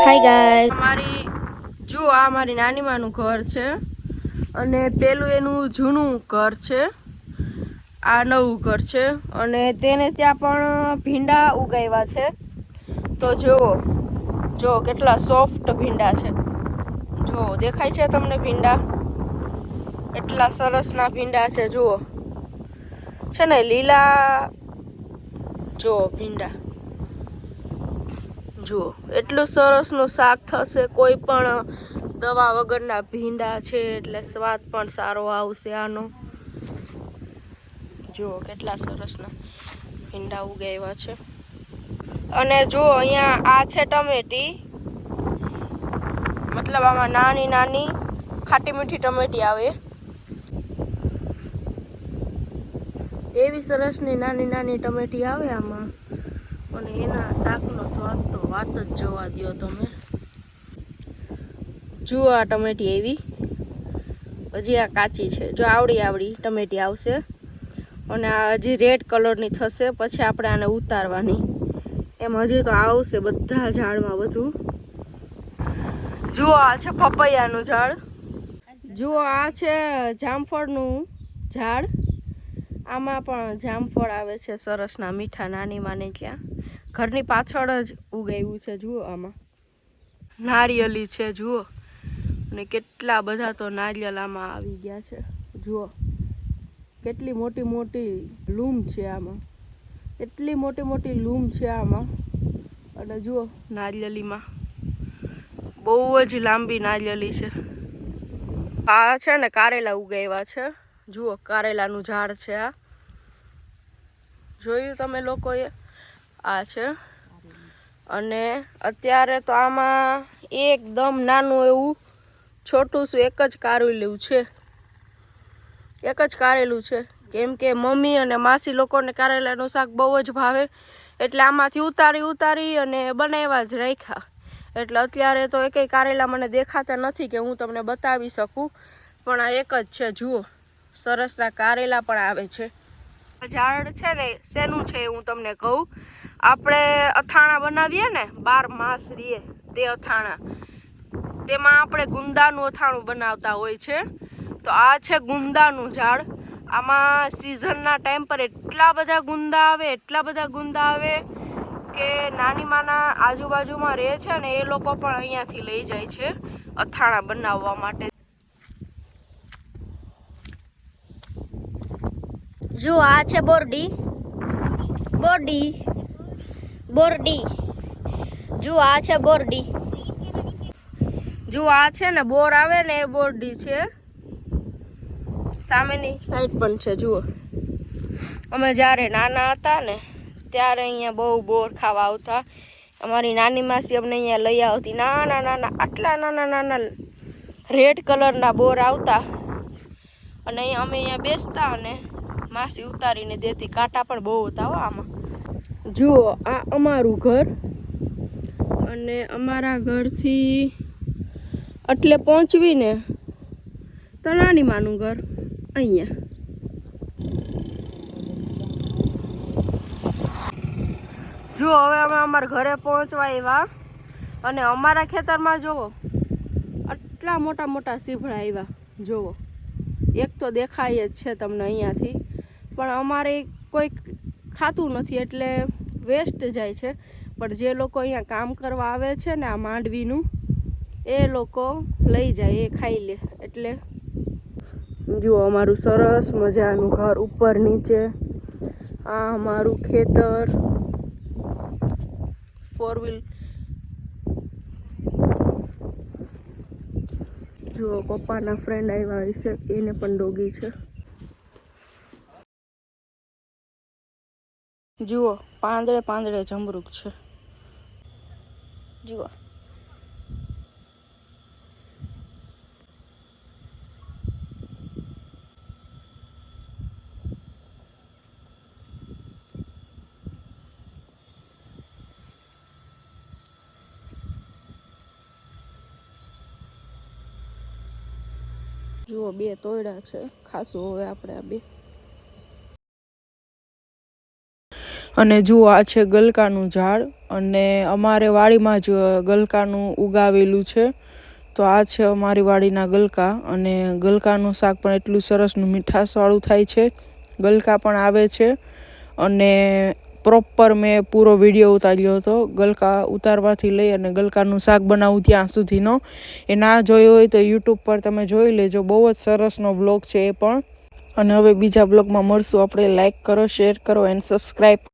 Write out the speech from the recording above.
Hi guys, જુઓ આ મારી નાની માનું ઘર છે અને પેલું એનું જૂનું ઘર છે, આ નવું ઘર છે અને તેને ત્યાં પણ ભીંડા ઉગાવ્યા છે. તો જુઓ કેટલા સોફ્ટ ભીંડા છે. જો દેખાય છે તમને ભીંડા? એટલા સરસના ભીંડા છે. જુઓ છે ને લીલા, જો ભીંડા જુઓ એટલું સરસનું શાક થશે. કોઈ પણ દવા વગરના ભીંડા છે એટલે સ્વાદ પણ સારો આવશે આનો. જુઓ કેટલા સરસના ભીંડા ઉગાવ્યા છે. અને જો અહીંયા આ છે ટમેટી, મતલબ આમાં નાની નાની ખાટી મીઠી ટમેટી આવે. એવી સરસની નાની નાની ટમેટી આવે આમાં, અને એના શાકનો સ્વાદ તો વાત જ જવા દો તમે. જુઓ આ ટમેટી એવી, હજી આ કાચી છે. જો આવડી ટમેટી આવશે અને આ હજી રેડ કલરની થશે. પછી આપણે આને ઉતારવાની, એમ હજી તો આવશે બધા ઝાડમાં બધું. જુઓ આ છે પપૈયાનું ઝાડ. જુઓ આ છે જામફળનું ઝાડ. આમાં પણ જામફળ આવે છે સરસના મીઠા, નાની માને ત્યાં ઘરની પાછળ જ ઉગાવ્યું છે. જુઓ આમાં નારિયેલી છે. જુઓ અને કેટલા બધા તો નારિયેલ આમાં આવી ગયા છે. જુઓ કેટલી મોટી મોટી લૂમ છે આમાં, એટલી મોટી મોટી લૂમ છે આમાં. અને જુઓ નારિયેલીમાં બહુ જ લાંબી નારિયેલી છે. આ છે ને કારેલા ઉગાવ્યા છે. જુઓ કારેલાનું ઝાડ છે આ, જોયું તમે લોકોએ? આ છે. અને અત્યારે તો આમાં એકદમ નાનું એવું છોટું શું એક જ કારેલું છે, કેમ કે મમ્મી અને માસી લોકોને કારેલાનું શાક બહુ જ ભાવે, એટલે આમાંથી ઉતારી અને બનાવ્યા જ રાખ્યા. એટલે અત્યારે તો એકેય કારેલા મને દેખાતા નથી કે હું તમને બતાવી શકું, પણ આ એક જ છે. જુઓ સરસના કારેલા પણ આવે છે. ઝાડ છે ને શેનું છે હું તમને કહું. આપણે અથાણા બનાવીએ ને, 12 માસ રીએ તે અથાણા, તેમાં આપણે ગુંદાનું અથાણું બનાવતા હોય છે. તો આ છે ગુંદાનું ઝાડ. આમાં સિઝનના ટાઈમ પર એટલા બધા ગુંદા આવે કે નાની માના આજુબાજુમાં રહે છે ને એ લોકો પણ અહીંયાથી લઈ જાય છે અથાણા બનાવવા માટે. જો આ છે બોરડી. જો આ છે બોરડી. જો આ છે ને બોર આવે ને એ બોરડી છે. સામેની સાઈડ પણ છે. જુઓ અમે જ્યારે નાના હતા ને ત્યારે અહીંયા બહુ બોર ખાવા આવતા. અમારી નાની માસી અમને અહીંયા લઈ આવતી. નાના આટલા નાના રેડ કલરના બોર આવતા, અને અમે અહીંયા બેસતા અને માસી ઉતારીને દેતી. કાંટા પણ બહુ હતા હો આમાં. જુઓ આ અમારું ઘર, અને અમારા ઘરથી એટલે પહોંચવીને તો નાની માનું ઘર અહીંયા. જુઓ હવે અમે અમારા ઘરે પહોંચવા આવ્યા, અને અમારા ખેતરમાં જુઓ આટલા મોટા મોટા સીભડા આવ્યા. જુઓ એક તો દેખાય જ છે તમને અહીંયાથી, પણ અમારે કોઈ ખાતું નથી એટલે વેસ્ટ જાય છે. પણ જે લોકો અહીંયા કામ કરવા આવે છે ને આ માંડવીનું, એ લોકો લઈ જાય, એ ખાઈ લે. એટલે જુઓ અમારું સરસ મજાનું ઘર ઉપર નીચે. આ અમારું ખેતર, 4 વ્હીલ. જુઓ પપ્પાના ફ્રેન્ડ આવ્યા હશે, એને પણ ડોગી છે. જુઓ પાંદડે જમરૂક છે. જુઓ જુઓ 2 તોડ્યા છે. ખાસું હવે આપણે આ 2. અને જુઓ આ છે ગલકાનું ઝાડ અને અમારે વાડીમાં જ ગલકાનું ઉગાવેલું છે. તો આ છે અમારી વાડીના ગલકા અને ગલકાનું શાક પણ એટલું સરસનું મીઠાશવાળું થાય છે. ગલકા પણ આવે છે અને પ્રોપર મેં પૂરો વિડીયો ઉતાર્યો હતો ગલકા ઉતારવાથી લઈ અને ગલકાનું શાક બનાવવું ત્યાં સુધીનો. એ ના જોયો હોય તો યુટ્યુબ પર તમે જોઈ લેજો, બહુ જ સરસનો બ્લોગ છે એ પણ. અને હવે બીજા બ્લોગમાં મળશું આપણે. લાઈક કરો, શેર કરો એન્ડ સબસ્ક્રાઈબ.